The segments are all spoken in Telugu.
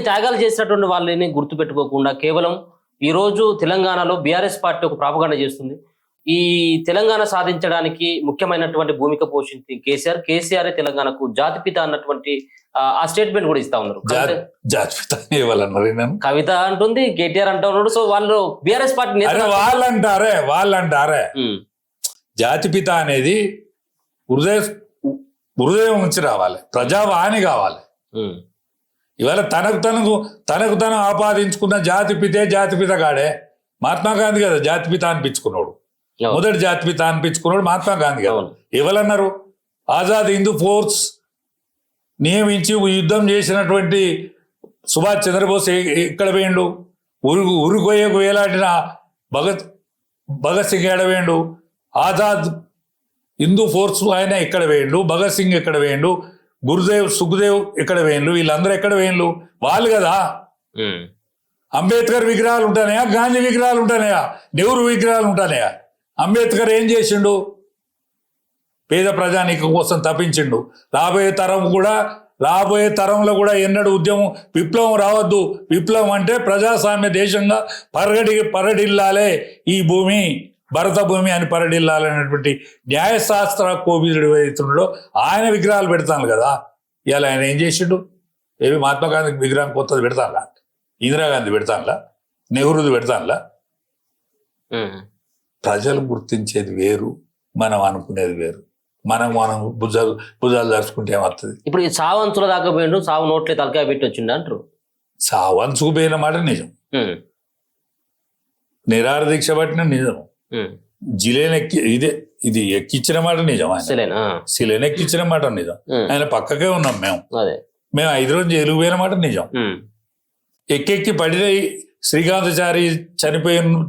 ఇన్ని త్యాగాలు చేసినటువంటి వాళ్ళని గుర్తుపెట్టుకోకుండా కేవలం ఈ రోజు తెలంగాణలో బీఆర్ఎస్ పార్టీ ఒక ప్రాపగండ చేస్తుంది. ఈ తెలంగాణ సాధించడానికి ముఖ్యమైనటువంటి భూమిక పోషించి కేసీఆర్ తెలంగాణకు జాతిపిత అన్నటువంటి ఆ స్టేట్మెంట్ కూడా ఇస్తా ఉన్నారు. జాతిపిత ఇవ్వాలన్నారు, కవిత అంటుంది, కేటీఆర్ అంటున్నాడు. సో వాళ్ళు బీఆర్ఎస్ పార్టీ వాళ్ళంటారే జాతిపిత అనేది హృదయం నుంచి రావాలి, ప్రజావాణి కావాలి. ఇవాళ తనకు ఆపాదించుకున్న జాతిపిత కాడే మహాత్మా గాంధీ కదా జాతిపిత అనిపించుకున్నాడు. మొదటి జాతిపిత అనిపించుకున్నాడు మహాత్మా గాంధీ కదా. ఎవరన్నారు? ఆజాద్ హిందూ ఫోర్స్ నియమించి యుద్ధం చేసినటువంటి సుభాష్ చంద్రబోస్ ఎక్కడ వేయండు? ఉరుగొయ్యకు వేలాడిన భగత్ సింగ్ ఎడవేయండు? ఆజాద్ హిందూ ఫోర్స్ ఆయన ఎక్కడ వేయండు? భగత్ సింగ్ ఎక్కడ వేయండు? గురుదేవ్ సుఖదేవ్ ఎక్కడ వేయండు? వీళ్ళందరూ ఎక్కడ వేయండు? వాళ్ళు కదా. అంబేద్కర్ విగ్రహాలు ఉంటానయా? గాంధీ విగ్రహాలు ఉంటానయా? నెహ్రూ విగ్రహాలు ఉంటానయా? అంబేద్కర్ ఏం చేసిండు? పేద ప్రజానీకం కోసం తప్పించిండు. రాబోయే తరంలో కూడా ఎన్నడూ విప్లవం రావద్దు. విప్లవం అంటే ప్రజాస్వామ్య దేశంగా పరడిల్లాలే ఈ భూమి, భరత భూమి అని పరడిల్లాలనేటువంటి న్యాయశాస్త్ర కోవిదుడు ఏదైతున్నాడో ఆయన విగ్రహాలు పెడతాను కదా. ఇవాళ ఆయన ఏం చేసిండు? ఏవి మహాత్మా గాంధీ విగ్రహం కొత్తది పెడతానులా, ఇందిరాగాంధీ పెడతానులా, నెహ్రూది పెడతానులా. ప్రజలు గుర్తించేది వేరు, మనం అనుకునేది వేరు. మనం భుజాలు దర్చుకుంటే ఏమవుతుంది? ఇప్పుడు ఈ సావు అంచుల దాకా పోయిండు, సావు నోట్లే తలకాయ పెట్టి వచ్చిండు అంటారు. సావు అంచుకు పోయిన మాట నిజం, నిరాహార దీక్ష పట్టిన నిజం, జిలేన్ ఇది ఎక్కించిన మాట నిజం, శిలేన్ ఎక్కించిన మాట నిజం. ఆయన పక్కకే ఉన్నాం మేము 5 రోజులు జైలుకు పోయిన మాట నిజం. ఎక్కెక్కి పడిన శ్రీకాంతచారి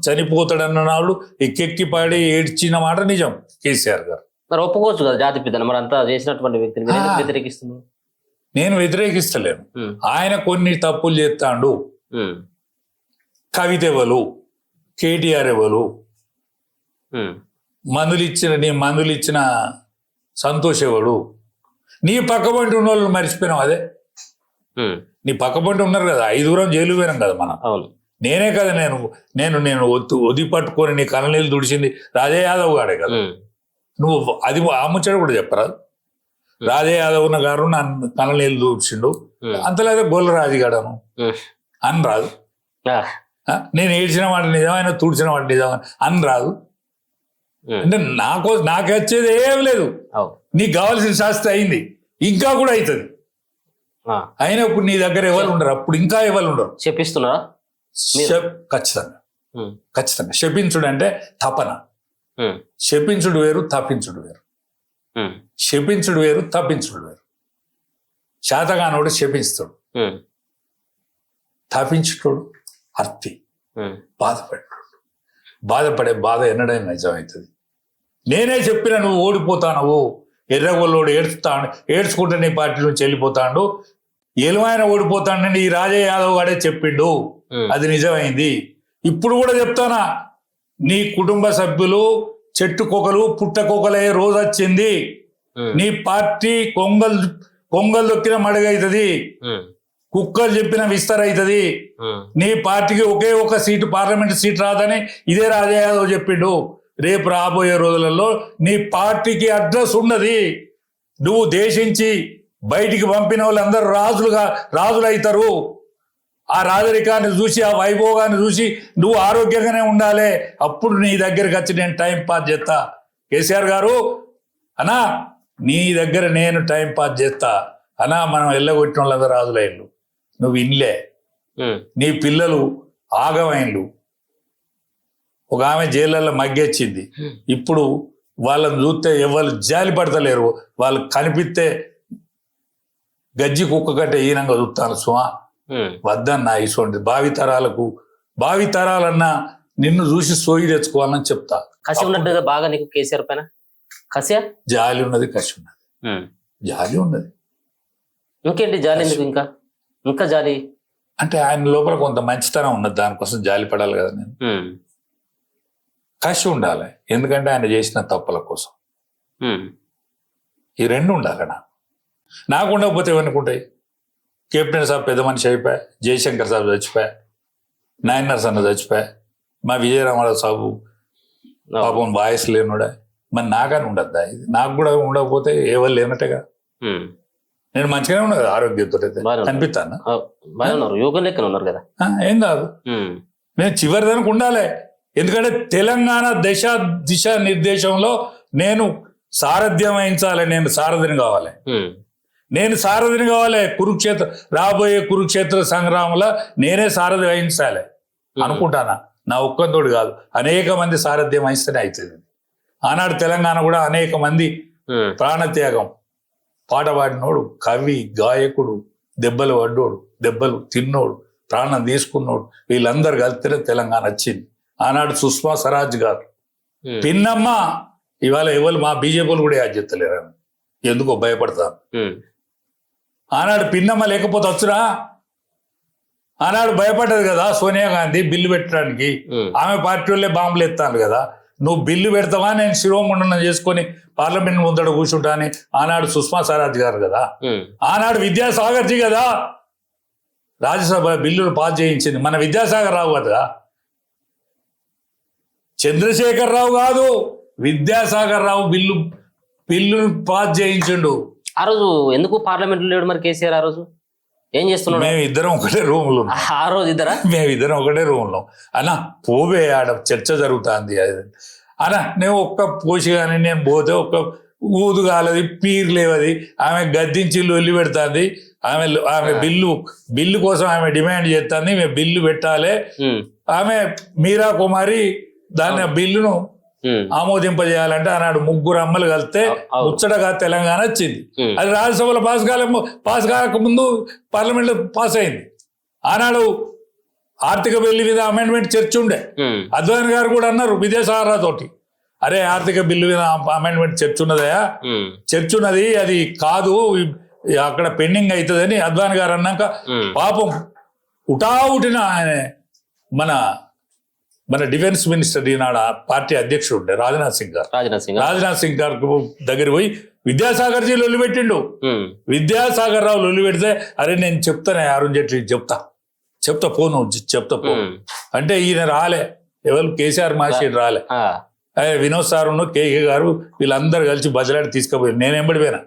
చనిపోతాడన్న నాడు ఎక్కెక్కి పడి ఏడ్చిన మాట నిజం కేసీఆర్ గారు. మరి ఒప్పుకోవచ్చు కదా జాతిపితను, మరి అంతా చేసినటువంటి వ్యక్తిని వ్యతిరేకిస్తుంది. నేను వ్యతిరేకిస్తలేను. ఆయన కొన్ని తప్పులు చేస్తాడు. కవిత ఎవరు? కేటీఆర్ ఎవరు? మందులు ఇచ్చిన సంతోష్ ఎవడు? నీ పక్కబంటి ఉన్న వాళ్ళు మర్చిపోయినాం. అదే నీ పక్కబంటి ఉన్నారు కదా, 5 జైలు పోయినాం కదా మనం. నేనే కదా నేను ఒది పట్టుకొని నీ కళ్ళనీళ్ళు తుడిచింది రాజా యాదవ్ గాడే కదా. నువ్వు అది ఆ ముచ్చట కూడా చెప్పరాదు. రాజా యాదవ్ గారు నన్ను కళ్ళనీళ్ళు తుడిచిండు, అంతలేదా గొల్లరాజు గాడను అని రాదు. నేను ఏడ్చిన వాటి నిజం, ఆయన తుడిచిన వాటి నిజం అని రాదు. అంటే నాకు వచ్చేది ఏం లేదు. నీకు కావాల్సిన శాస్త్రం అయింది, ఇంకా కూడా అవుతుంది. అయినప్పుడు నీ దగ్గర ఎవరు ఉండరు, అప్పుడు ఇంకా ఎవరు ఉండరు. చెప్పిస్తున్నారా? ఖచ్చితంగా శపించుడు అంటే తపన. శపించుడు వేరు, తప్పించుడు వేరు. శపించుడు వేరు, తప్పించుడు వేరు. శాతగానోడు శపిస్తాడు, తప్పించుటోడు అర్థి బాధపడే బాధ ఎన్నడైనా నిజమవుతుంది. నేనే చెప్పిన నువ్వు ఓడిపోతానవు, ఎర్రగొల్లోడు ఏడ్చుకుంటే నీ పార్టీ నుంచి వెళ్ళిపోతాడు, ఎలువైన ఓడిపోతాడని ఈ రాజా యాదవ్ గాడే చెప్పిండు, అది నిజమైంది. ఇప్పుడు కూడా చెప్తానా, నీ కుటుంబ సభ్యులు చెట్టుకొకలు పుట్టకొకలే రోజు వచ్చింది. నీ పార్టీ కొంగలు దొక్కిన మడుగైతుంది, కుక్కలు చెప్పిన విస్తరైతుంది. నీ పార్టీకి ఒకే ఒక సీటు, పార్లమెంట్ సీట్ రాదని ఇదే రాజా యాదవ్ చెప్పిండు. రేపు రాబోయే రోజులలో నీ పార్టీకి అడ్రస్ ఉన్నది. నువ్వు దేశించి బయటికి పంపిన వాళ్ళందరూ రాజులు అవుతారు. ఆ రాజరికాన్ని చూసి, ఆ వైభోగాన్ని చూసి నువ్వు ఆరోగ్యంగానే ఉండాలి. అప్పుడు నీ దగ్గరికి వచ్చి నేను టైం పాస్ చేస్తా. కేసీఆర్ గారు అన్నా, నీ దగ్గర నేను టైం పాస్ చేస్తా అన్నా. మనం వెళ్ళగొట్టిన వాళ్ళందరూ రాజులైన్లు, నువ్వు ఇన్లే. నీ పిల్లలు ఆగమైన్లు. ఒక ఆమె జైళ్ళల్లో మగ్గెచ్చింది. ఇప్పుడు వాళ్ళని చూస్తే ఎవరు జాలి పడతలేరు. వాళ్ళు కనిపిస్తే గజ్జి కుక్క కంటే ఈనంగా చూస్తాను. సుమా వద్దన్నా, ఇటువంటి భావితరాలన్నా నిన్ను చూసి సోయి తెచ్చుకోవాలని చెప్తా. కసి ఉన్నట్టు బాగా నీకు కేసీఆర్ పైన కసి, జాలి ఉన్నది, కసి ఉన్నది, జాలి ఉన్నది. ఇంకేంటి జాలి? ఎందుకు ఇంకా జాలి అంటే ఆయన లోపల కొంత మంచితనం ఉన్నది, దానికోసం జాలి పడాలి కదా. నేను కసి ఉండాలి, ఎందుకంటే ఆయన చేసిన తప్పుల కోసం. ఈ రెండు ఉండాలి. నాకు ఉండకపోతే ఏమనుకుంటాయి? కెప్టెన్ సాబ్ పెద్ద మనిషి అయిపోయా, జయశంకర్ సాబ్ చచ్చిపోయా, నాయన్ నరసన్న చచ్చిపోయా, మా విజయరామారావు సాబు పాపం వాయిస్ లేనుడే. మరి నాకని ఉండద్దా ఇది? నాకు కూడా ఉండకపోతే ఎవరు లేనట్టుగా నేను మంచిగానే ఉండదు ఆరోగ్యంతో కనిపిస్తాను. యోగం లెక్కన ఉన్నారు కదా, ఏం కాదు. నేను చివరి దానికి ఉండాలి. ఎందుకంటే తెలంగాణ దిశ నిర్దేశంలో నేను సారథ్యం వహించాలి. నేను సారథిని కావాలి. రాబోయే కురుక్షేత్ర సంగ్రామంలో నేనే సారథి వహించాలి అనుకుంటానా. నా ఒక్కంతోడు కాదు, అనేక మంది సారథ్యం వహిస్తేనే అవుతుంది. ఆనాడు తెలంగాణ కూడా అనేక మంది ప్రాణత్యాగం, పాట పాడినోడు, కవి, గాయకుడు, దెబ్బలు పడ్డోడు, దెబ్బలు తిన్నోడు, ప్రాణం తీసుకున్నోడు, వీళ్ళందరూ కలిస్తేనే తెలంగాణ వచ్చింది. ఆనాడు సుష్మా స్వరాజ్ గారు, పిన్నమ్మ, ఇవాళ ఎవరు మా బీజేపీలు కూడా యాద్ చెప్తలేరు, ఎందుకో భయపడతారు. ఆనాడు పిన్నమ్మ లేకపోతే వచ్చురా. ఆనాడు భయపడ్డది కదా సోనియా గాంధీ బిల్లు పెట్టడానికి. ఆమె పార్టీ వాళ్ళే బాంబులు ఎత్తాను కదా, నువ్వు బిల్లు పెడతావా నేను శిరోముండనం చేసుకొని పార్లమెంట్ ముందట కూర్చుంటా అని ఆనాడు సుష్మా స్వరాజ్ గారు కదా. ఆనాడు విద్యాసాగర్జీ కదా రాజ్యసభ బిల్లులు పాస్ చేయించింది. మన విద్యాసాగర్ రావు కదా, చంద్రశేఖర్ రావు కాదు, విద్యాసాగర్ రావు బిల్లును పాస్ చేయించిండు. ఆ రోజు ఎందుకు పార్లమెంట్ లేడు మరి కేసీఆర్? ఆ రోజు ఏం చేస్తున్నాడు? మేము ఇద్దరం ఒకటే రూమ్ లో. ఆ రోజు ఇద్దరా? మేము ఇద్దరం ఒకటే రూమ్ లో. అన్న పోవే, ఆడ చర్చ జరుగుతుంది అన్న. నేను ఒక్క పోసి కానీ నేను పోతే ఒక్క ఊదు కాలది, పీరు లేవది. ఆమె గద్దించి లొల్లి పెడుతుంది. ఆమె బిల్లు కోసం ఆమె డిమాండ్ చేస్తుంది. మేము బిల్లు పెట్టాలి. ఆమె మీరా కుమారి దాన్ని బిల్లును ఆమోదింపజేయాలంటే ఆనాడు ముగ్గురు అమ్మలు కలిస్తే ముచ్చటగా తెలంగాణ వచ్చింది. అది రాజ్యసభలో పాస్ కాక ముందు పార్లమెంట్ లో పాస్ అయింది. ఆనాడు ఆర్థిక బిల్లు మీద అమెండ్మెంట్ చర్చ ఉండే. అద్వాని గారు కూడా అన్నారు విద్యాసాగర్ తోటి, అరే ఆర్థిక బిల్లు మీద అమెండ్మెంట్ చర్చ ఉన్నదయా, చర్చ ఉన్నది, అది కాదు అక్కడ పెండింగ్ అవుతుందని అద్వాని గారు అన్నాక పాపం ఉటావుటిన ఆయన మన డిఫెన్స్ మినిస్టర్ ఈనాడు పార్టీ అధ్యక్షుడు ఉండే రాజ్నాథ్ సింగ్ గారు దగ్గర పోయి విద్యాసాగర్జీ లొల్లి పెట్టిండు. విద్యాసాగర్ రావు లొల్లి పెడితే అరే నేను చెప్తానే అరుణ్ జైట్లీ చెప్తా పోను చెప్తా అంటే ఈయన రాలే. ఎవరు కేసీఆర్ మాషి రాలే. వినోద్ సార్ కేకే గారు వీళ్ళందరూ కలిసి బజలాడి తీసుకుపోయారు. నేనేం పడిపోయినా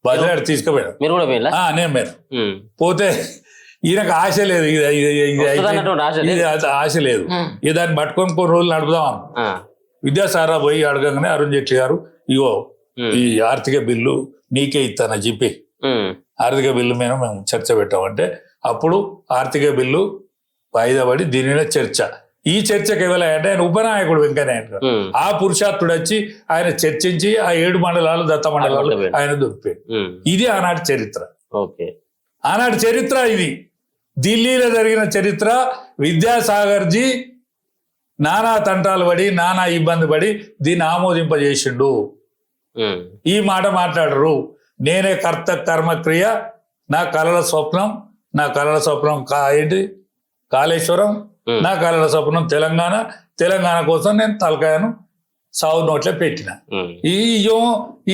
బజలాడి తీసుకుపోయాను. నేను పోయినా. పోతే ఈయనకు ఆశ లేదు, ఆశ లేదు. ఇక దాన్ని పట్టుకొని కొన్ని రోజులు నడుపుదాం. విద్యాసారా పోయి అడగగానే అరుణ్ జైట్లీ గారు ఇగో ఈ ఆర్థిక బిల్లు నీకే ఇస్తానని చెప్పి ఆర్థిక బిల్లు మీద మేము చర్చ పెట్టామంటే అప్పుడు ఆర్థిక బిల్లు వాయిదా పడి దీని మీద చర్చ. ఈ చర్చకు ఎవరంటే ఆయన ఉపనాయకుడు వెంకయ్యనాయుడు గారు. ఆ పురుషార్థుడు వచ్చి ఆయన చర్చించి ఆ 7 మండలాలు దత్త మండలాలు ఆయన దొరికిపోయాడు. ఇది ఆనాటి చరిత్ర. ఆనాటి చరిత్ర ఇది. ఢిల్లీలో జరిగిన చరిత్ర. విద్యాసాగర్జీ నానా తంటాలు పడి నానా ఇబ్బంది పడి దీన్ని ఆమోదింపజేసిండు. ఈ మాట మాట్లాడరు. నేనే కర్మక్రియ, నా కలల స్వప్నం ఏంటి కాళేశ్వరం, నా కలల స్వప్నం తెలంగాణ కోసం నేను తలకాయను సావు నోట్లే పెట్టిన.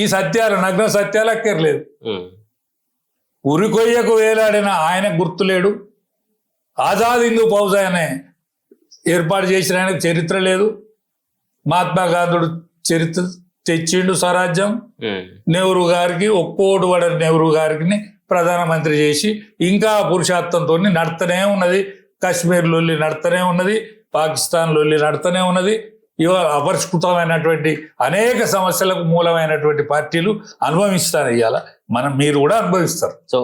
ఈ సత్యాలు నగ్న సత్యాలు అక్కర్లేదు. ఉరికొయ్యకు వేలాడిన ఆయన గుర్తులేడు. ఆజాద్ హిందూ ఫౌజ్ ఆయన ఏర్పాటు చేసిన ఆయనకు చరిత్ర లేదు. మహాత్మా గాంధీడు చరిత్ర తెచ్చిండు స్వరాజ్యం. నెహ్రూ గారికి ఒక్కోడు పడ నెహ్రూ గారికి ప్రధానమంత్రి చేసి ఇంకా పురుషార్థంతో నడుతూనే ఉన్నది. కాశ్మీర్ లొల్లి నడుతూనే ఉన్నది, పాకిస్తాన్ లొల్లి నడుతూనే ఉన్నది. ఇవాళ అపరిష్కృతమైనటువంటి అనేక సమస్యలకు మూలమైనటువంటి పార్టీలు అనుభవిస్తారు. ఇవాళ మీరు కూడా అనుభవిస్తారు. సో